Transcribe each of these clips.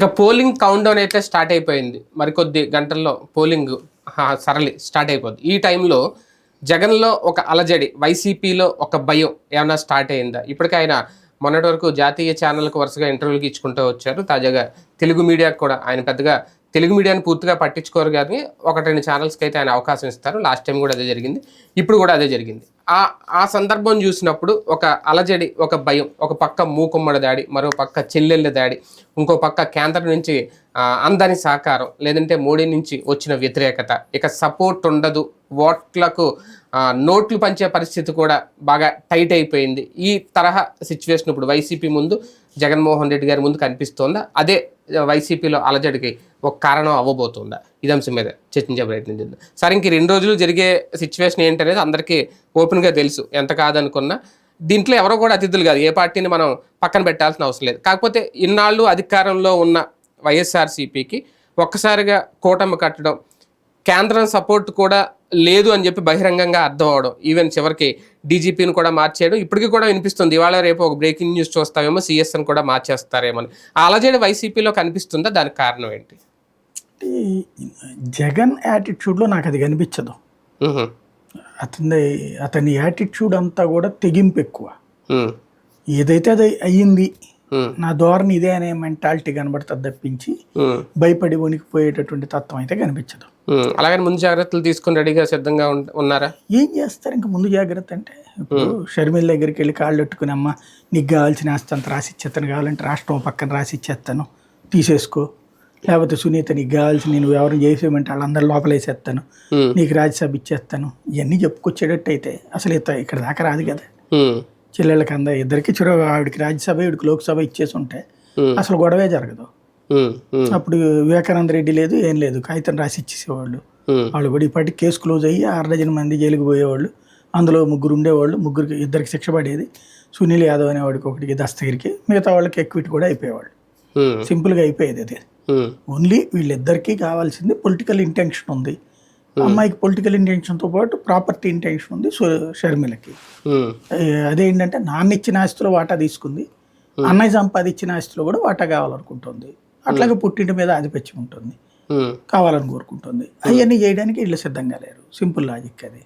ఇక polling count down అయితే start అయిపోయింది. మరికొద్ది గంటల్లో పోలింగ్ సరళి స్టార్ట్ అయిపోద్ది. ఈ టైంలో జగన్లో ఒక అలజడి, వైసీపీలో ఒక భయం ఏమైనా స్టార్ట్ అయిందా? ఇప్పటికే ఆయన మొన్నటి వరకు జాతీయ ఛానళ్ళకు వరుసగా ఇంటర్వ్యూలు ఇచ్చుకుంటూ వచ్చారు. తాజాగా తెలుగు మీడియాకు కూడా ఆయన పెద్దగా తెలుగు మీడియాని పూర్తిగా పట్టించుకోరు, కానీ ఒకటి రెండు ఛానల్స్కి అయితే ఆయన అవకాశం ఇస్తారు. లాస్ట్ టైం కూడా అదే జరిగింది, ఇప్పుడు కూడా అదే జరిగింది. ఆ సందర్భం చూసినప్పుడు ఒక అలజడి, ఒక భయం, ఒక పక్క మూకుమ్మడి దాడి, మరో పక్క చెల్లెళ్ళ దాడి, ఇంకో పక్క కేంద్రం నుంచి అందని సహకారం, లేదంటే మోడీ నుంచి వచ్చిన వ్యతిరేకత, ఇక సపోర్ట్ ఉండదు, ఓట్లకు నోట్లు పంచే పరిస్థితి కూడా బాగా టైట్ అయిపోయింది. ఈ తరహా సిచ్యువేషన్ ఇప్పుడు వైసీపీ ముందు, జగన్మోహన్ రెడ్డి గారి ముందు కనిపిస్తోందా? అదే వైసీపీలో అలజడికి ఒక కారణం అవ్వబోతుందా? ఇది అంశం మీద చర్చించే ప్రయత్నం చేద్దాం. సరే, ఇంక 2 రోజులు జరిగే సిచ్యువేషన్ ఏంటనేది అందరికీ ఓపెన్గా తెలుసు. ఎంత కాదనుకున్నా దీంట్లో ఎవరో కూడా అతిథులు కాదు. ఏ పార్టీని మనం పక్కన పెట్టాల్సిన అవసరం లేదు. కాకపోతే ఇన్నాళ్ళు అధికారంలో ఉన్న వైఎస్ఆర్సీపీకి ఒక్కసారిగా కూటమి కట్టడం, కేంద్రం సపోర్ట్ కూడా లేదు అని చెప్పి బహిరంగంగా అర్థం అవడం, ఈవెన్ చివరికి డీజీపీని కూడా మార్చేయడం ఇప్పటికీ కూడా వినిపిస్తుంది. ఇవాళ రేపు ఒక బ్రేకింగ్ న్యూస్ చూస్తామేమో, సిఎస్ని కూడా మార్చేస్తారేమో. అలజడి వైసీపీలో కనిపిస్తుందా? దానికి కారణం ఏంటి? జగన్ యాటిట్యూడ్లో నాకు అది కనిపించదు. అతని యాటిట్యూడ్ అంతా కూడా తెగింపు ఎక్కువ. ఏదైతే అది అయ్యింది, నా ధోరణి ఇదే అనే మెంటాలిటీ కనబడుతుంది తప్పించి భయపడి వణికిపోయేటటువంటి తత్వం అయితే కనిపించదు. అలాగని ముందు జాగ్రత్తలు తీసుకుని రెడీగా సిద్ధంగా ఉన్నారా? ఏం చేస్తారు ఇంకా ముందు జాగ్రత్త అంటే, ఇప్పుడు షర్మిల దగ్గరికి వెళ్ళి కాళ్ళు పెట్టుకుని, అమ్మ నీకు కావాల్సిన ఆస్తి అంత రాసి ఇచ్చేస్తాను, కావాలంటే రాష్ట్రం పక్కన రాసి ఇచ్చేస్తాను తీసేసుకో, లేకపోతే సునీత నీకు కావాల్సిన నేను ఎవరిని చేసేయమంటే వాళ్ళందరూ లోపలేసేస్తాను, నీకు రాజ్యసభ ఇచ్చేస్తాను, ఇవన్నీ చెప్పుకొచ్చేటట్టు అయితే అసలు ఇక్కడ దాకా రాదు కదా. చెల్లెళ్ళకి ఇద్దరికి ఆవిడకి రాజ్యసభ, వీడికి లోక్సభ ఇచ్చేసి ఉంటే అసలు గొడవే జరగదు. అప్పుడు వివేకానంద రెడ్డి లేదు, ఏం లేదు, కాగితం రాసి ఇచ్చేసేవాళ్ళు. వాళ్ళు కూడా ఇప్పటికి కేసు క్లోజ్ అయ్యి 6 డజన్ మంది జైలుకి పోయేవాళ్ళు. అందులో 3 ఉండేవాళ్ళు, ఇద్దరికి శిక్ష పడేది. సునీల్ యాదవ్ అనేవాడికి, ఒకటికి దస్తగిరికి, మిగతా వాళ్ళకి ఎక్విటీ కూడా అయిపోయేవాళ్ళు. సింపుల్గా అయిపోయేది అది. ఓన్లీ వీళ్ళిద్దరికీ కావాల్సింది పొలిటికల్ ఇంటెన్షన్ ఉంది. అమ్మాయికి పొలిటికల్ ఇంటెన్షన్తో పాటు ప్రాపర్టీ ఇంటెన్షన్ ఉంది షర్మిలకి. అదేంటంటే నాన్న ఇచ్చిన ఆస్తిలో వాటా తీసుకుంది, అన్నయ్య సంపాదించిన ఆస్తిలో కూడా వాటా కావాలనుకుంటుంది. అట్లాగే పుట్టింటి మీద ఆధిపత్యం ఉంటుంది, కావాలని కోరుకుంటుంది. అవన్నీ చేయడానికి వీళ్ళు సిద్ధంగా లేరు. సింపుల్ లాజిక్ అది.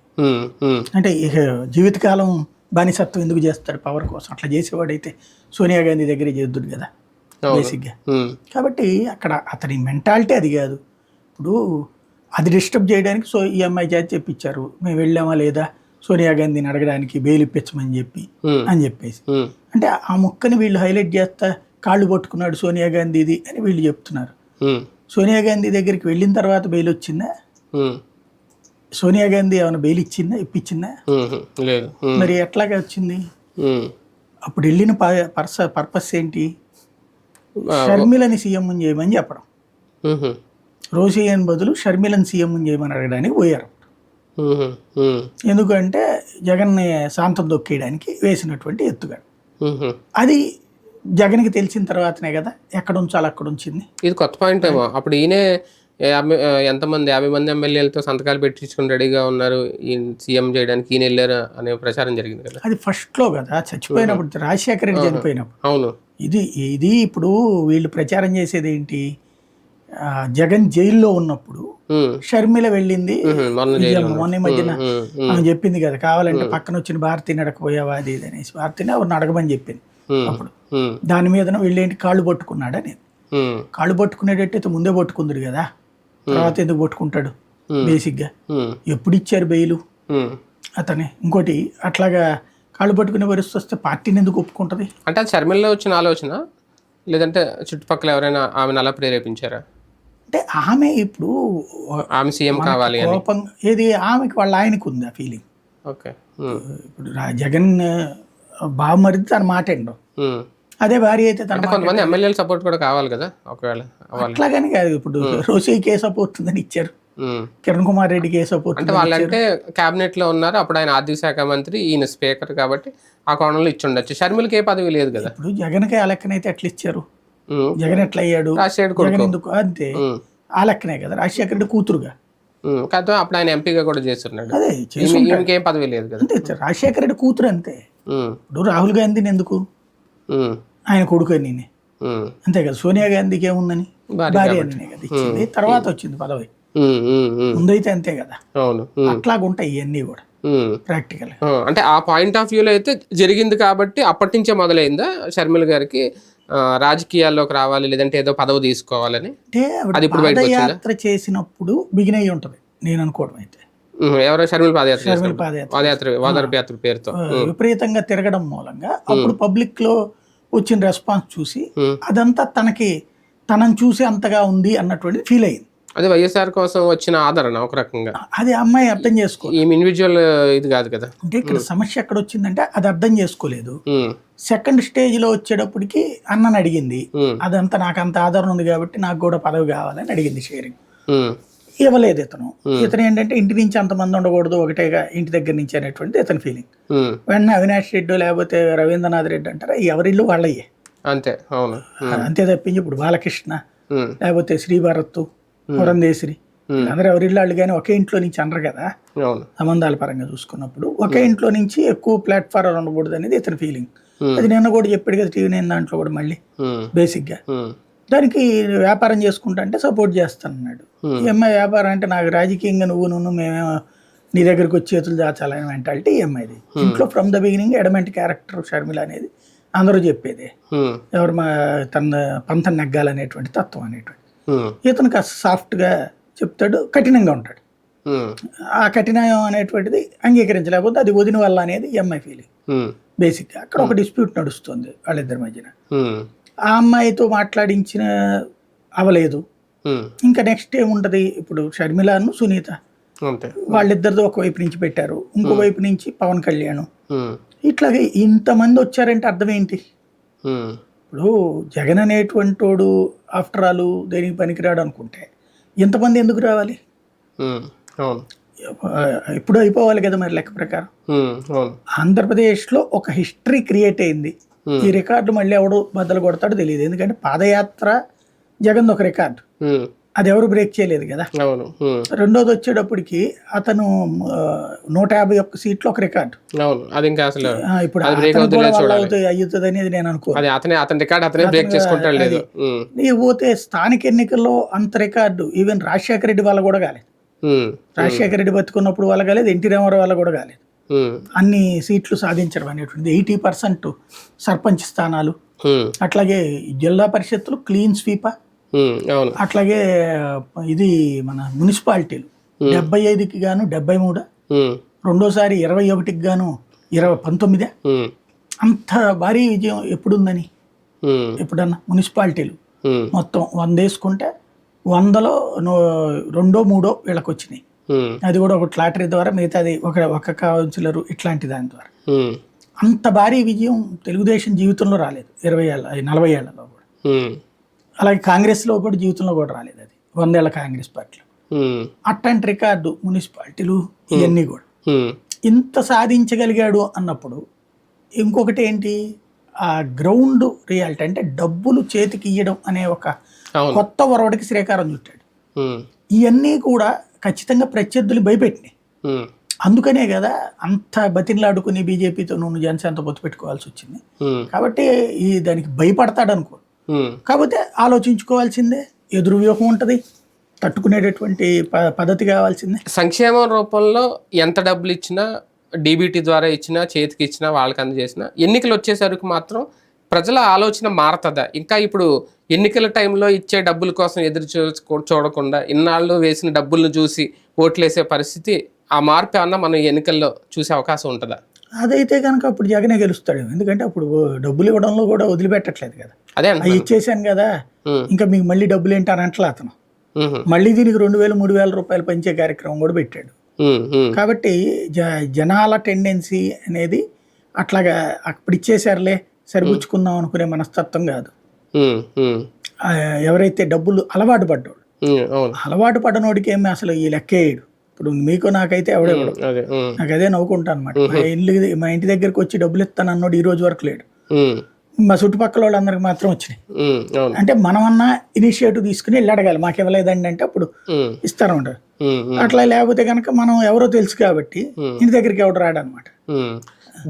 అంటే ఇక జీవితకాలం బానిసత్వం ఎందుకు చేస్తాడు పవర్ కోసం? అట్లా చేసేవాడైతే సోనియా గాంధీ దగ్గరే చేద్దుడు కదా బేసిక్గా. కాబట్టి అక్కడ అతని మెంటాలిటీ అది కాదు. ఇప్పుడు అది డిస్టర్బ్ చేయడానికి ఈ అమ్మాయి చేతి చెప్పించారు, మేము వెళ్ళామా లేదా సోనియా గాంధీని అడగడానికి బెయిల్ ఇప్పించమని చెప్పేసి. అంటే ఆ ముక్కని వీళ్ళు హైలైట్ చేస్తా కాళ్ళు పట్టుకున్నాడు సోనియా గాంధీది అని వీళ్ళు చెప్తున్నారు. సోనియా గాంధీ దగ్గరికి వెళ్ళిన తర్వాత బెయిల్ వచ్చిందా? సోనియా గాంధీ ఏమైనా బెయిల్ ఇప్పించిందా? మరి ఎట్లాగా వచ్చింది? అప్పుడు వెళ్ళిన పర్పస్ ఏంటి? షర్మిలని సీఎం చేయమని చెప్పడం. రోషియన్ బదులు షర్మిలను సీఎం చేయమని అడగడానికి పోయారు. ఎందుకంటే జగన్ని శాంతం దొక్కేయడానికి వేసినటువంటి ఎత్తుగడ. అది జగన్కి తెలిసిన తర్వాతనే కదా ఎక్కడ ఉంచాలి అక్కడ ఉంచింది. ఇది కొత్త పాయింట్ ఏమో. అప్పుడు ఈయనే ఎంతమంది 50 మంది ఎమ్మెల్యేలతో సంతకాలు పెట్టించుకుని రెడీగా ఉన్నారు సీఎం చేయడానికి, ఈయన వెళ్ళారు అనే ప్రచారం జరిగింది కదా. అది ఫస్ట్లో కదా, చచ్చిపోయినప్పుడు, రాజశేఖర రెడ్డి చనిపోయినప్పుడు. అవును. ఇది ఇప్పుడు వీళ్ళు ప్రచారం చేసేది ఏంటి? జగన్ జైల్లో ఉన్నప్పుడు షర్మిల వెళ్ళింది, మొన్న మధ్యన ఆమె చెప్పింది కదా, కావాలంటే పక్కన వచ్చిన భారతీని అడగపోయావా అది ఇది అనేసి. భారతీని ఎవరిని అడగమని చెప్పింది. అప్పుడు దాని మీద వీళ్ళేంటి కాళ్ళు పట్టుకున్నాడు అనేది. కాళ్ళు పట్టుకునేటట్టయితే ముందే పట్టుకుందడు కదా, తర్వాత ఎందుకు పట్టుకుంటాడు? బేసిక్గా ఎప్పుడు ఇచ్చారు బెయిలు అతని? ఇంకోటి అట్లాగా కాళ్ళు పట్టుకునే పరిస్థితి వస్తే పార్టీని ఎందుకు ఒప్పుకుంటుంది? అంటే అది షర్మిలలో వచ్చిన ఆలోచన, లేదంటే చుట్టుపక్కల ఎవరైనా ఆమెను అలా ప్రేరేపించారా? అంటే ఆమె ఇప్పుడు ఆమె సీఎం కావాలి కోపం ఏది ఆమెకి వాళ్ళ ఆయనకు ఉంది ఆ ఫీలింగ్. ఓకే. ఇప్పుడు జగన్ బావమరిది తన మాట ఏంటో, అదే భార్య అయితే తన కొంతమంది ఎమ్మెల్యేల సపోర్ట్ కూడా కావాలి కదా ఒకవేళ. అట్లాగని కాదు, ఇప్పుడు రోషయ్యకి ఏ సపోర్ట్ ఉందని ఇచ్చారు, కిరణ్ కుమార్ రెడ్డికి ఏ సపోర్ట్ అంటే వాళ్ళంటే క్యాబినెట్ లో ఉన్నారు. అప్పుడు ఆయన ఆర్థిక శాఖ మంత్రి, ఈయన స్పీకర్ కాబట్టి ఆ కోణంలో ఇచ్చి ఉండొచ్చు. షర్మిలకి ఏ పదవి లేదు కదా. ఇప్పుడు జగన్కి ఆ లెక్కనైతే ఎట్లా ఇచ్చారు? జగన్ ఎట్లా అయ్యాడు? జగన్ ఎందుకు అంతే ఆ లెక్కనే కదా. రాజశేఖర రెడ్డి కూతురుగా కాదు, అప్పుడు ఆయన ఎంపీగా కూడా చేస్తున్నాడు. అదే ఏం పదవి లేదు కదా. అంతే, రాజశేఖర రెడ్డి కూతురు అంతే. ఇప్పుడు రాహుల్ గాంధీని ఎందుకు ఆయన కొడుకు అని ఉమ్, అంతే కదా. సోనియా గాంధీకి ఏముందని భార్య భార్య అనే కదా ఇచ్చింది, తర్వాత వచ్చింది పదవి. ఉమ్, ఉమ్, ఉమ్, ముందైతే అంతే కదా. అవును. ఉమ్, అట్లాగుంటాయి ఇవన్నీ కూడా ఉమ్. ప్రాక్టికల్. అంటే ఆ పాయింట్ ఆఫ్ వ్యూలో అయితే జరిగింది కాబట్టి అప్పటి నుంచే మొదలైందా షర్మిల గారికి రాజకీయాల్లోకి రావాలి, లేదంటే ఏదో పదవి తీసుకోవాలని? అంటే ఆవిడ అది ఇప్పుడు బయటకు వచ్చిందా? పాదయాత్ర చేసినప్పుడు బిగిన్ అయ్యి ఉంటుంది నేను అనుకోవడం అయితే. ఎవరో షర్మిల పాదయాత్ర షర్మిల చేసినప్పుడు పాదయాత్ర ఓదార్పు యాత్ర పేరుతో. విపరీతంగా తిరగడం మూలంగా అప్పుడు పబ్లిక్ లో వచ్చిన రెస్పాన్స్ చూసి ఉమ్. అదంతా తనని చూసి అంతగా ఉంది అన్నటువంటి ఫీల్ అయింది. అది వైఎస్ఆర్ కోసం వచ్చిన ఆదరణ ఒక రకంగా. అది అమ్మాయి అర్థం చేసుకో. ఈ ఇండివిజువల్ ఇది కాదు కదా. అంటే ఇక్కడ సమస్య ఎక్కడ వచ్చిందంటే అది అర్థం చేసుకోలేదు. ఉమ్, సెకండ్ స్టేజ్ లో వచ్చేటప్పటికి అన్నని అడిగింది, ఉమ్, అదంతా నాకు అంత ఆదరణ ఉంది కాబట్టి నాకు కూడా పదవి కావాలని అడిగింది షేరింగ్. ఉమ్, ఇవ్వలేదు ఇతను. ఇతను ఏంటంటే ఇంటి నుంచి అంతమంది ఉండకూడదు, ఒకటేగా ఇంటి దగ్గర నుంచి అనేటువంటి ఇతని ఫీలింగ్. ఉమ్, వెంటనే అవినాష్ రెడ్డి లేకపోతే రవీంద్రనాథ్ రెడ్డి అంటారా, ఎవరిల్లు వాళ్ళయ్యే అంతే. అవును. అంతే తప్పించి ఇప్పుడు బాలకృష్ణ ఉమ్, లేకపోతే శ్రీభరత్ పురంధేశ్వరి అందరూ ఎవరిల్లు వాళ్ళు కానీ ఒకే ఇంట్లో నుంచి అనరు కదా. అవును. సంబంధాల పరంగా చూసుకున్నప్పుడు ఒకే ఇంట్లో నుంచి ఎక్కువ ప్లాట్ఫామ్ ఉండకూడదు అనేది ఇతని ఫీలింగ్. అది నిన్న కూడా చెప్పాడు కదా టీవీ నైన్ దాంట్లో కూడా మళ్ళీ ఉమ్, బేసిక్గా. ఉమ్, దానికి వ్యాపారం చేసుకుంటా అంటే సపోర్ట్ చేస్తానన్నాడు. ఈ అమ్మాయి వ్యాపారం అంటే నాకు రాజకీయంగా నువ్వు మేమేమో నీ దగ్గరికి వచ్చి చేతులు దాచాలని మెంటాలిటీ ఈ అమ్మాయిది. ఇంట్లో from the beginning adamant character Sharmila అనేది అందరూ చెప్పేదే. ఉమ్, ఎవరు తన పంతం నెగ్గాలనేటువంటి తత్వం అనేటువంటి. ఉమ్, ఇతను కాస్త సాఫ్ట్గా చెప్తాడు, కఠినంగా ఉంటాడు. ఉమ్, ఆ కఠినం అనేటువంటిది అంగీకరించలేకపోతే అది వదిన వల్ల అనేది ఈ అమ్మాయి ఫీలింగ్. ఉమ్, బేసిక్గా అక్కడ ఒక డిస్ప్యూట్ నడుస్తుంది వాళ్ళిద్దరి మధ్యన. ఉమ్, ఆ అమ్మాయితో మాట్లాడించిన అవలేదు. ఉమ్, ఇంకా నెక్స్ట్ ఏముంటది, ఇప్పుడు షర్మిలాను సునీత అంతే. వాళ్ళిద్దరితో ఒకవైపు నుంచి పెట్టారు, ఇంకో వైపు నుంచి పవన్ కళ్యాణ్. ఉమ్, ఇట్లాగే ఇంతమంది వచ్చారంటే అర్థం ఏంటి? ఉమ్, ఇప్పుడు జగన్ అనేటువంటి వాడు ఆఫ్టర్ ఆల్ దేనికి పనికిరాడు అనుకుంటే ఇంతమంది ఎందుకు రావాలి? ఉమ్, అవును. ఇప్పుడు అయిపోవాలి కదా మరి లెక్క ప్రకారం. ఉమ్, అవును. ఆంధ్రప్రదేశ్లో ఒక హిస్టరీ క్రియేట్ అయింది. ఈ రికార్డు మళ్ళీ ఎవడు బద్దలు కొడతాడో తెలియదు. ఎందుకంటే పాదయాత్ర జగన్ ఒక రికార్డు, ఉమ్, అది ఎవరు బ్రేక్ చేయలేదు కదా. అవును. ఉమ్, రెండోది వచ్చేటప్పటికి అతను 151 సీట్లు ఒక రికార్డు. అవును. అది ఇంకా అసలు ఇప్పుడు అది బ్రేక్ అతను కూడా అవుతుంది వల్ల అవుతుంది అనేది నేను అనుకో. అది అతని రికార్డ్ అతనే బ్రేక్ చేసుకుంటాడు లేదు. ఉమ్, పోతే స్థానిక ఎన్నికల్లో అంత రికార్డు ఈవెన్ రాజశేఖర రెడ్డి వాళ్ళ కూడా కాలేదు. ఉమ్, రాజశేఖర రెడ్డి బతుకున్నప్పుడు వాళ్ళ కాలేదు, ఎన్టీ రామారావు వాళ్ళ కూడా కాలేదు. ఉమ్, అన్ని సీట్లు సాధించడం అనేటువంటిది 80% సర్పంచ్ స్థానాలు, ఉమ్, అట్లాగే జిల్లా పరిషత్తులు క్లీన్ స్వీప్, ఉమ్, అవును. అట్లాగే ఇది మన మున్సిపాలిటీలు 75కి గాను 73, ఉమ్, రెండోసారి 21కి గాను 19. ఉమ్, అంత భారీ విజయం ఎప్పుడుందని ఉమ్, ఎప్పుడన్నా మున్సిపాలిటీలు ఉమ్, మొత్తం 100 వేసుకుంటే 100లో 2, 3 వీళ్ళకి వచ్చినాయి. ఉమ్, అది కూడా ఒక లాటరీ ద్వారా, మిగతాది ఒక కౌన్సిలరు ఇట్లాంటి దాని ద్వారా. ఉమ్, అంత భారీ విజయం తెలుగుదేశం జీవితంలో రాలేదు 40 ఏళ్లలో కూడా. ఉమ్, అలాగే కాంగ్రెస్లో కూడా జీవితంలో కూడా రాలేదు అది 100 ఏళ్ల కాంగ్రెస్ పార్టీలో. ఉమ్, అట్లాంటి రికార్డు మున్సిపాలిటీలు ఇవన్నీ కూడా ఉమ్, ఇంత సాధించగలిగాడు అన్నప్పుడు ఇంకొకటి ఏంటి, ఆ గ్రౌండ్ రియాలిటీ అంటే డబ్బులు చేతికి ఇయ్యడం అనే ఒక అవును. కొత్త ఒరవడికి శ్రీకారం చుట్టాడు. ఉమ్, ఇవన్నీ కూడా ఖచ్చితంగా ప్రత్యర్థులు భయపెట్టినాయి. ఉమ్, అందుకనే కదా అంత బతిన్లాడుకుని బీజేపీతో నువ్వు జనసేనతో పొత్తు పెట్టుకోవాల్సి వచ్చింది. ఉమ్, కాబట్టి దానికి భయపడతాడు అనుకో. ఉమ్, కాకపోతే ఆలోచించుకోవాల్సిందే, ఎదురు వ్యూహం ఉంటుంది, తట్టుకునేటటువంటి పద్ధతి కావాల్సిందే. సంక్షేమం రూపంలో ఎంత డబ్బులు ఇచ్చినా, డీబీటీ ద్వారా ఇచ్చినా, చేతికి ఇచ్చినా, వాళ్ళకి అందజేసినా, ఎన్నికలు వచ్చేసరికి మాత్రం ప్రజల ఆలోచన మారుతుందా? ఇంకా ఇప్పుడు ఎన్నికల టైంలో ఇచ్చే డబ్బుల కోసం ఎదురు చూడకుండా ఇన్నాళ్ళు వేసిన డబ్బులను చూసి ఓట్లేసే పరిస్థితి, ఆ మార్పు అన్న మనం ఎన్నికల్లో చూసే అవకాశం ఉంటుందా? అదైతే కనుక అప్పుడు జగనే గెలుస్తాడు. ఎందుకంటే అప్పుడు డబ్బులు ఇవ్వడంలో కూడా వదిలిపెట్టట్లేదు కదా. అదే అవి ఇచ్చేసాను కదా, ఇంకా మీకు మళ్ళీ డబ్బులు ఏంటని అంటలా అతను. ఉమ్, మళ్ళీ దీనికి 2,000-3,000 రూపాయలు పంచే కార్యక్రమం కూడా పెట్టాడు. ఉమ్, ఉమ్, కాబట్టి జనాల టెండెన్సీ అనేది అట్లాగా అప్పుడు ఇచ్చేసారులే సరిపుచ్చుకుందాం అనుకునే మనస్తత్వం కాదు. ఉమ్, ఉమ్, ఎవరైతే డబ్బులు అలవాటు పడ్డాడు, ఉమ్, అవును. అలవాటు పడ్డనోడికి ఏమి అసలు ఈ లెక్కేయడు. ఇప్పుడు మీకు నాకైతే ఎవడేవాడు, అదే. ఉమ్, నాకు అదే నవ్వుకుంటాను అనమాట. మా ఇంటి దగ్గరికి వచ్చి డబ్బులు ఇస్తాను అన్నోడు ఈ రోజు వరకు లేడు. ఉమ్, మా చుట్టుపక్కల వాళ్ళందరికి మాత్రం వచ్చినాయి. ఉమ్, అవును. అంటే మనమన్నా ఇనిషియేటివ్ తీసుకుని వెళ్ళి అడగాలి, మాకు ఇవ్వలేదండి అంటే అప్పుడు ఉమ్, ఇస్తారన్నమాట. ఉమ్, ఉమ్, అట్లా లేకపోతే కనుక మనం ఎవరో తెలుసు కాబట్టి ఇంటి దగ్గరికి ఎవడు రాడనమాట. ఉమ్.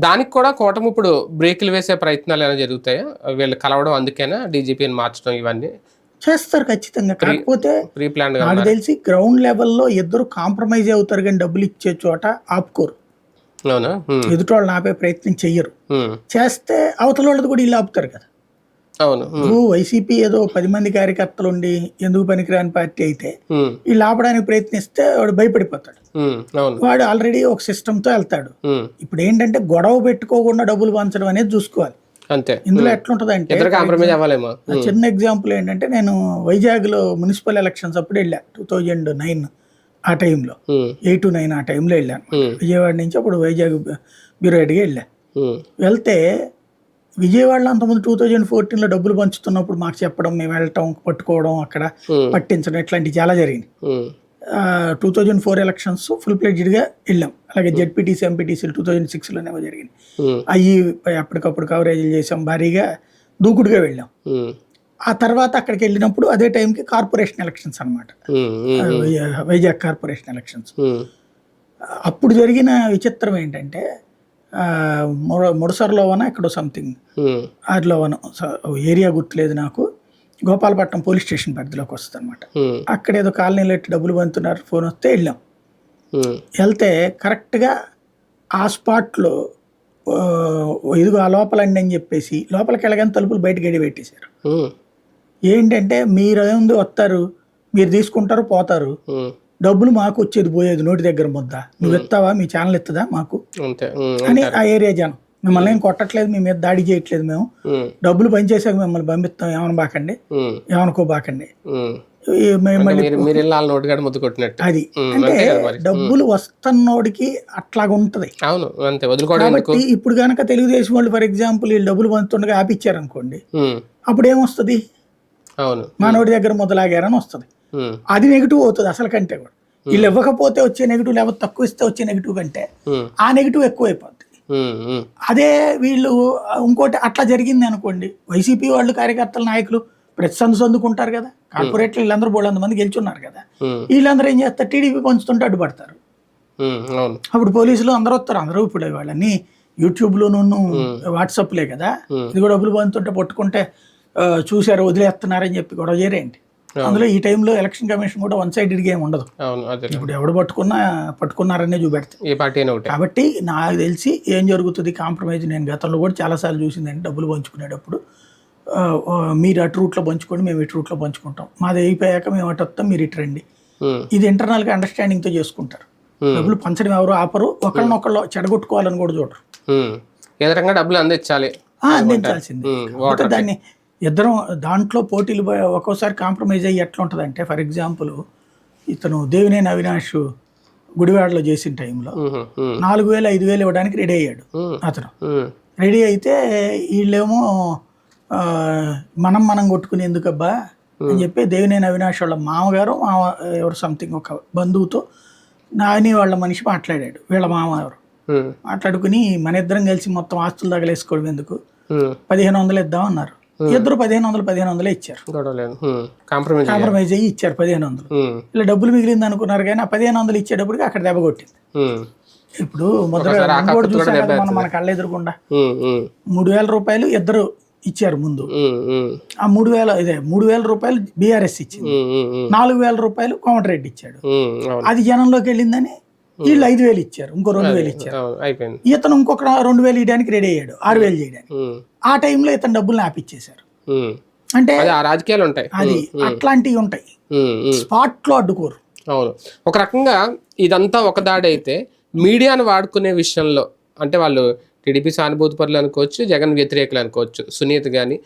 దానికి కూడా కూటమి ఇప్పుడు బ్రేకులు వేసే ప్రయత్నాలు ఏమైనా జరుగుతాయా? వీళ్ళు కలవడం అందుకేనా డీజీపీని మార్చడం ఇవన్నీ చేస్తారు ఖచ్చితంగా. కాకపోతే ప్రీ ప్లాన్ గా నాకు తెలిసి గ్రౌండ్ లెవెల్లో ఇద్దరు కాంప్రమైజ్ అవుతారు, కానీ డబ్బులు ఇచ్చే చోట ఆపుకోరు. అవునా? ఎదుటి వాళ్ళని ఆపే ప్రయత్నం చెయ్యరు. చేస్తే అవతల వాళ్ళది కూడా ఇల్లు ఆపుతారు కదా. అవును. ఇప్పుడు వైసీపీ ఏదో 10 మంది కార్యకర్తలు ఉండి ఎందుకు పనికిరాని పార్టీ అయితే వీళ్ళు ఆపడానికి ప్రయత్నిస్తే వాడు భయపడిపోతాడు. వాడు ఆల్రెడీ ఒక సిస్టంతో వెళ్తాడు. ఇప్పుడు ఏంటంటే గొడవ పెట్టుకోకుండా డబ్బులు పంచడం అనేది చూసుకోవాలి. అంతే. ఇందులో ఎట్లుంటది అంటే చిన్న ఎగ్జాంపుల్ ఏంటంటే, నేను వైజాగ్ లో మున్సిపల్ ఎలక్షన్స్ అప్పుడు వెళ్ళా 2009 ఆ టైంలో, 8 to 9 ఆ టైంలో వెళ్ళాను. విజయవాడ నుంచి అప్పుడు వైజాగ్ బ్యూరో హెడ్గా వెళ్ళా. వెళ్తే విజయవాడలో అంతకుముందు 2014లో డబ్బులు పంచుతున్నప్పుడు మాకు చెప్పడం, మేము వెళ్ళటం, పట్టుకోవడం, అక్కడ పట్టించడం, ఇట్లాంటివి చాలా జరిగింది. 2004 ఎలక్షన్స్ ఫుల్ ప్లెడ్జ్డ్గా వెళ్ళాం. అలాగే జెడ్పీటీసీ, ఎంపీటీసీలు 2006లోనేమో జరిగింది. అవి అప్పటికప్పుడు కవరేజీలు చేసాం, భారీగా దూకుడుగా వెళ్ళాం. ఆ తర్వాత అక్కడికి వెళ్ళినప్పుడు అదే టైంకి కార్పొరేషన్ ఎలక్షన్స్ అనమాట, వైజాగ్ కార్పొరేషన్ ఎలక్షన్స్. అప్పుడు జరిగిన విచిత్రం ఏంటంటే, ముడసర్లోవన ఎక్కడో సంథింగ్ ఆదిలోవన ఏరియా గుర్తులేదు నాకు, గోపాలపట్నం పోలీస్ స్టేషన్ పరిధిలోకి వస్తుంది అనమాట. అక్కడ ఏదో కాలనీలో ఎట్టి డబ్బులు పంతున్నారు, ఫోన్ వస్తే వెళ్ళాం. వెళ్తే కరెక్ట్గా ఆ స్పాట్లో ఇదిగో ఆ లోపలండి అని చెప్పేసి లోపలికి వెళ్ళగానే తలుపులు బయట గడి పెట్టేశారు. ఏంటంటే, మీరు ఏముంది వస్తారు, మీరు తీసుకుంటారు, పోతారు, డబ్బులు మాకు వచ్చేది పోయేది నోటి దగ్గర ముద్ద, నువ్వు ఎత్తావా, మీ ఛానల్ ఎత్తదా మాకు అని ఆ ఏరియా జనం. మిమ్మల్ని ఏం కొట్టట్లేదు, మీ మీద దాడి చేయట్లేదు, మేము డబ్బులు పనిచేసాక మిమ్మల్ని పంపిస్తాం, ఏమనబాకండి, ఏమనుకోబాకండి. అది అంటే డబ్బులు వస్తున్నోడికి అట్లాగా ఉంటది. కాబట్టి ఇప్పుడు కనుక తెలుగుదేశం వాళ్ళు ఫర్ ఎగ్జాంపుల్ వీళ్ళు డబ్బులు పంచుతుండగా ఆపిచ్చారు అనుకోండి, అప్పుడు ఏమొస్తుంది, మా నోటి దగ్గర మొదలాగారని వస్తుంది. అది నెగిటివ్ అవుతుంది అసలు కంటే కూడా. వీళ్ళు ఇవ్వకపోతే వచ్చే నెగిటివ్, లేకపోతే తక్కువ ఇస్తే వచ్చే నెగిటివ్ కంటే ఆ నెగిటివ్ ఎక్కువైపోద్ది. అదే వీళ్ళు ఇంకోటి అట్లా జరిగింది అనుకోండి, వైసీపీ వాళ్ళు కార్యకర్తల నాయకులు ప్రతి సందుకుంటారు కదా, కార్పొరేట్లు వీళ్ళందరూ 400 మంది గెలుచున్నారు కదా, వీళ్ళందరూ ఏం చేస్తారు, టీడీపీ పంచుతుంటే అడ్డుపడతారు. అప్పుడు పోలీసులు అందరూ వస్తారు. అందరూ ఇప్పుడు వాళ్ళని యూట్యూబ్లోనూ వాట్సాప్లే కదా, ఇది కూడా డబ్బులు పంచుతుంటే పట్టుకుంటే చూశారు వదిలేస్తున్నారని చెప్పి గొడవ చేయరేంటి. అందులో ఈ టైంలో ఎలక్షన్ కమిషన్ కూడా వన్ సైడెడ్ గేమ్ ఉండదు. ఇప్పుడు ఎవడు పట్టుకున్నారనే చూపెడతారు. కాబట్టి నాకు తెలిసి ఏం జరుగుతుంది కాంప్రమైజ్, నేను గతంలో కూడా చాలాసార్లు చూసిందండి, డబ్బులు పంచుకునేటప్పుడు మీరు అటు రూట్లో పంచుకోండి, మేము ఇటు రూట్లో పంచుకుంటాం, మాది అయిపోయాక మేము అటు వస్తాం, మీరు ఇటు రండి. ఇది ఇంటర్నల్గా అండర్స్టాండింగ్తో చేసుకుంటారు. డబ్బులు పంచడం ఎవరు ఆపరు, ఒకళ్ళనొకళ్ళు చెడగొట్టుకోవాలని కూడా చూడరు. డబ్బులు అందించాల్సిందే. దాన్ని ఇద్దరం దాంట్లో పోటీలు ఒక్కోసారి కాంప్రమైజ్ అయ్యి ఎట్లా ఉంటుంది అంటే, ఫర్ ఎగ్జాంపుల్ ఇతను దేవినేని అవినాష్ గుడివాడలో చేసిన టైంలో 4,000 5,000 ఇవ్వడానికి రెడీ అయ్యాడు అతను. రెడీ అయితే వీళ్ళేమో మనం కొట్టుకుని ఎందుకబ్బా అని చెప్పి దేవినేని అవినాష్ వాళ్ళ మామగారు ఎవరు సంథింగ్ ఒక బంధువుతో నాని వాళ్ళ మనిషి మాట్లాడాడు, వీళ్ళ మామ ఎవరు మాట్లాడుకుని మన ఇద్దరం కలిసి మొత్తం ఆస్తులు తగలేసుకోవడం ఎందుకు, 1,500 ఇద్దాం అన్నారు. ఇద్దరు 1,500 ఇచ్చారు, కాంప్రమైజ్ అయ్యి ఇచ్చారు 1,500. ఇలా డబ్బులు మిగిలింది అనుకున్నారు, కానీ ఆ 1,500 ఇచ్చేటప్పటికి అక్కడ దెబ్బ కొట్టింది. ఇప్పుడు మొదట చూసాం కదా మన కళ్ళ ఎదురుకుండా 3,000 రూపాయలు ఇద్దరు ఇచ్చారు ముందు. ఆ 3,000 రూపాయలు బీఆర్ఎస్ ఇచ్చింది, 4,000 రూపాయలు కోమటిరెడ్డి ఇచ్చాడు. అది జనంలోకి వెళ్ళిందని వీళ్ళు 5,000 ఇచ్చారు, ఇంకో 2,000 ఇచ్చారు. ఇతను ఇంకొక 2,000 ఇవ్వడానికి రెడీ అయ్యాడు, 6,000 చేయడానికి. ఆ టైంలో ఇతను డబ్బులు ఆపిచ్చేశారు. అంటే రాజకీయాలు ఉంటాయి, అది అట్లాంటివి ఉంటాయి, స్పాట్ లో అడ్డుకోరు. అవును. ఒక రకంగా ఇదంతా ఒక దాడి అయితే, మీడియాను వాడుకునే విషయంలో అంటే వాళ్ళు టీడీపీ సానుభూతి పరులు అనుకోవచ్చు, జగన్ వ్యతిరేకులు అనుకోవచ్చు, సునీత కానీ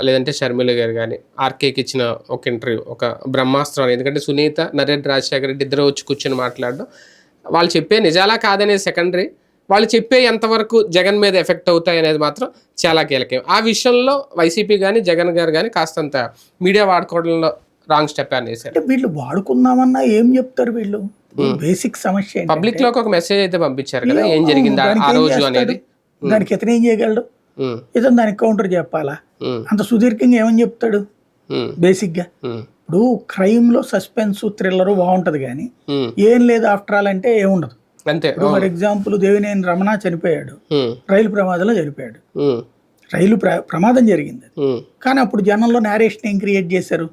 లేదంటే షర్మిల గారు కానీ ఆర్కేకి ఇచ్చిన ఒక ఇంటర్వ్యూ ఒక బ్రహ్మాస్త్రం. ఎందుకంటే సునీత, నరేంద్ర రాజశేఖర రెడ్డి ఇద్దరు వచ్చి కూర్చొని మాట్లాడడం, వాళ్ళు చెప్పే నిజాలా కాదనేది సెకండరీ, వాళ్ళు చెప్పే ఎంతవరకు జగన్ మీద ఎఫెక్ట్ అవుతాయి అనేది మాత్రం చాలా కీలకం. ఆ విషయంలో వైసీపీ కానీ జగన్ గారు కానీ కాస్తంత మీడియా వాడుకోవడంలో రాంగ్ స్టెప్ అనేసి. అంటే వీళ్ళు వాడుకుందామన్నా ఏం చెప్తారు వీళ్ళు, బేసిక్ సమస్య పబ్లిక్ లోకి ఒక మెసేజ్ అయితే పంపించారు కదా, ఏం జరిగింది ఆ రోజు అనేది. దానికి ఇతను ఏం చేయగలడు, ఇతను దానికి కౌంటర్ చెప్పాలా, అంత సుదీర్ఘంగా ఏమని చెప్తాడు బేసిక్ గా. ఇప్పుడు క్రైమ్ లో సస్పెన్స్ థ్రిల్లర్ బాగుంటది కానీ ఏం లేదు ఆఫ్టర్ ఆల్ అంటే ఏముండదు. అంతే. ఫర్ ఎగ్జాంపుల్ దేవినేని రమణ చనిపోయాడు, రైలు ప్రమాదంలో చనిపోయాడు. రైలు ప్రమాదం జరిగింది, కానీ అప్పుడు జనంలో నేరేషన్ ఏం క్రియేట్ చేశారు?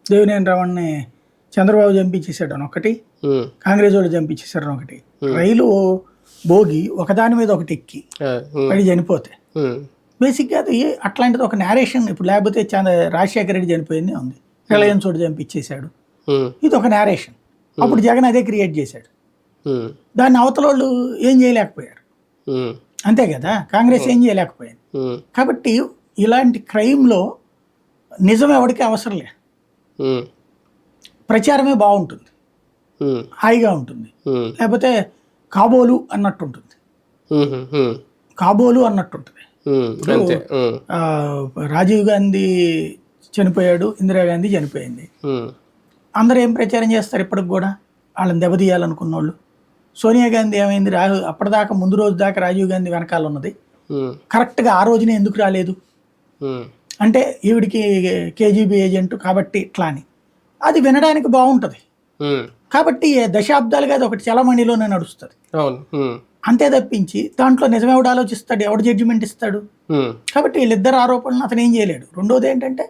దేవినేని రమణని చంద్రబాబు చంపించేశాడు అని ఒకటి, కాంగ్రెస్ వాళ్ళు చంపించేశారు అని ఒకటి. రైలు భోగి ఒకదాని మీద ఒకటి ఎక్కి పడి చనిపోతే బేసిక్గా అది అట్లాంటిది ఒక నేరేషన్. ఇప్పుడు లేకపోతే రాజశేఖర రెడ్డి చనిపోయింది ఉంది, రిలయన్స్ వాడు చంపించేశాడు, ఇది ఒక నేరేషన్. అప్పుడు జగన్ అదే క్రియేట్ చేశాడు, దాన్ని అవతల వాళ్ళు ఏం చేయలేకపోయారు, అంతే కదా. కాంగ్రెస్ ఏం చేయలేకపోయింది. కాబట్టి ఇలాంటి క్రైమ్లో నిజం ఎవరికి అవసరం లే, ప్రచారమే బాగుంటుంది, హాయిగా ఉంటుంది. లేకపోతే కాబోలు అన్నట్టుంటుంది, కాబోలు అన్నట్టుంటుంది. రాజీవ్ గాంధీ చనిపోయాడు, ఇందిరాగాంధీ చనిపోయింది, అందరూ ఏం ప్రచారం చేస్తారు ఇప్పటికి కూడా? వాళ్ళని దెబ్బతీయాలనుకున్న వాళ్ళు. సోనియా గాంధీ ఏమైంది? అప్పటిదాకా ముందు రోజు దాకా రాజీవ్ గాంధీ వెనకాల ఉన్నది, కరెక్ట్గా ఆ రోజునే ఎందుకు రాలేదు అంటే ఈవిడికి కేజీబీ ఏజెంట్ కాబట్టి ఇట్లా అని, అది వినడానికి బాగుంటుంది కాబట్టి దశాబ్దాలుగా అది ఒకటి చలమణిలోనే నడుస్తుంది, అంతే తప్పించి దాంట్లో నిజమెవడు ఆలోచిస్తాడు, ఎవడు జడ్జిమెంట్ ఇస్తాడు? కాబట్టి వీళ్ళిద్దరు ఆరోపణలు అతను ఏం చేయలేడు. రెండోది ఏంటంటే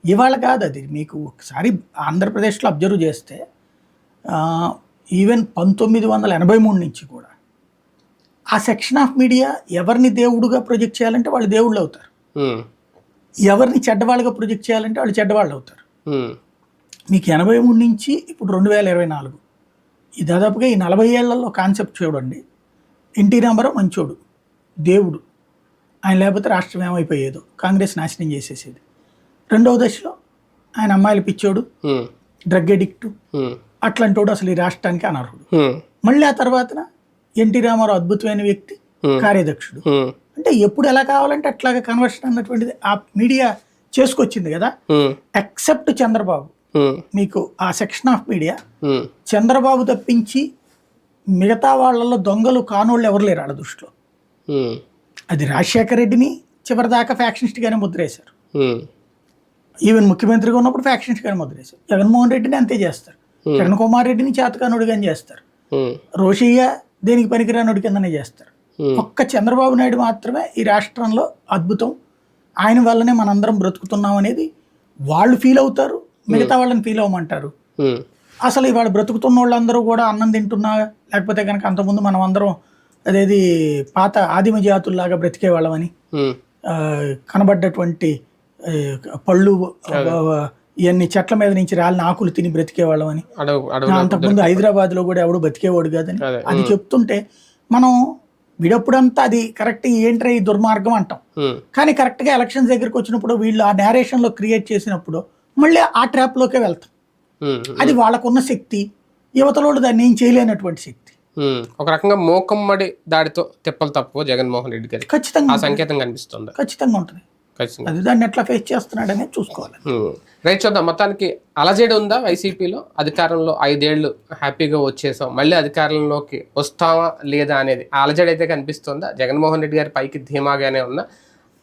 ఇవాళ కాదు, అది మీకు ఒకసారి ఆంధ్రప్రదేశ్లో అబ్జర్వ్ చేస్తే ఈవెన్ 1983 నుంచి కూడా ఆ సెక్షన్ ఆఫ్ మీడియా ఎవరిని దేవుడుగా ప్రొజెక్ట్ చేయాలంటే వాళ్ళు దేవుళ్ళు అవుతారు, ఎవరిని చెడ్డవాళ్ళుగా ప్రొజెక్ట్ చేయాలంటే వాళ్ళు చెడ్డవాళ్ళు అవుతారు. మీకు 83 నుంచి ఇప్పుడు 2024 ఈ దాదాపుగా ఈ 40 ఏళ్లలో కాన్సెప్ట్ చూడండి. ఎన్టీ రామారావు మంచోడు, దేవుడు, ఆయన లేకపోతే రాష్ట్రం ఏమైపోయేదో, కాంగ్రెస్ నాశనం చేసేసేది. రెండవ దశలో ఆయన అమ్మాయిలు పిచ్చోడు, డ్రగ్ ఎడిక్ట్, అట్లాంటి వాడు అసలు ఈ రాష్ట్రానికి అనర్హుడు. మళ్ళీ ఆ తర్వాత ఎన్టీ రామారావు అద్భుతమైన వ్యక్తి, కార్యదక్షుడు. అంటే ఎప్పుడు ఎలా కావాలంటే అట్లాగా కన్వర్షన్ అన్నటువంటిది ఆ మీడియా చేసుకొచ్చింది కదా. ఎక్సెప్ట్ చంద్రబాబు, మీకు ఆ సెక్షన్ ఆఫ్ మీడియా చంద్రబాబు తప్పించి మిగతా వాళ్ళల్లో దొంగలు కానోళ్ళు ఎవరు లేరు వాళ్ళ దృష్టిలో. అది రాజశేఖర రెడ్డిని చివరిదాకా ఫ్యాక్షనిస్ట్గానే ముద్రేశారు, ఈవెన్ ముఖ్యమంత్రిగా ఉన్నప్పుడు ఫ్యాక్షనిస్ట్గానే ముద్రేశారు. జగన్మోహన్ రెడ్డిని అంతే చేస్తారు, కిరణ్ కుమార్ రెడ్డిని చేతకానుడిగానే చేస్తారు, రోషయ్య దేనికి పనికిరానుడి కిందనే చేస్తారు. ఒక్క చంద్రబాబు నాయుడు మాత్రమే ఈ రాష్ట్రంలో అద్భుతం, ఆయన వల్లనే మనందరం బ్రతుకుతున్నాం అనేది వాళ్ళు ఫీల్ అవుతారు, మిగతా వాళ్ళని ఫీల్ అవ్వమంటారు. అసలు ఇవాళ బ్రతుకుతున్న వాళ్ళందరూ కూడా అన్నం తింటున్నా, లేకపోతే కనుక అంతకుముందు మనం అందరం అదేది పాత ఆదిమ జాతుల్లాగా బ్రతికే వాళ్ళమని, కనబడ్డటువంటి పళ్ళు ఇవన్నీ చెట్ల మీద నుంచి రాలిన ఆకులు తిని బ్రతికే వాళ్ళమని, అంతకుముందు హైదరాబాద్లో కూడా ఎవడు బతికేవాడు కాదని అది చెప్తుంటే మనం విడప్పుడంతా అది కరెక్ట్ ఏంట్రా ఈ దుర్మార్గం అంటాం. కానీ కరెక్ట్గా ఎలక్షన్స్ దగ్గరికి వచ్చినప్పుడు వీళ్ళు ఆ నేరేషన్లో క్రియేట్ చేసినప్పుడు మళ్ళీ ఆ ట్రాప్లోకే వెళ్తాం. అది వాళ్ళకున్న శక్తి, యువతలో దాన్ని ఏం చేయలేనటువంటి శక్తి. ఒక రకంగా మోకమ్మడి దాడితో తిప్పలు తప్పు జగన్మోహన్ రెడ్డి గారి ఖచ్చితంగా సంకేతం కనిపిస్తుంది, ఖచ్చితంగా ఉంటుంది. అది దాన్ని ఎట్లా ఫేస్ చేస్తున్నాడనే చూసుకోవాలి. రైట్, చూద్దాం. మొత్తానికి అలజడి ఉందా వైసీపీలో? అధికారంలో 5 ఏళ్ళు హ్యాపీగా వచ్చేసాం, మళ్ళీ అధికారంలోకి వస్తావా లేదా అనేది ఆ అలజడి అయితే కనిపిస్తుందా? జగన్మోహన్ రెడ్డి గారి పైకి ధీమాగానే ఉందా?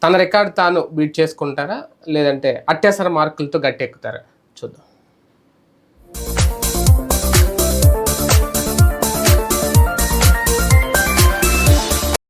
తన రికార్డు తాను బీట్ చేసుకుంటారా, లేదంటే అత్యవసర మార్కులతో గట్టెక్కుతారా? చూద్దాం.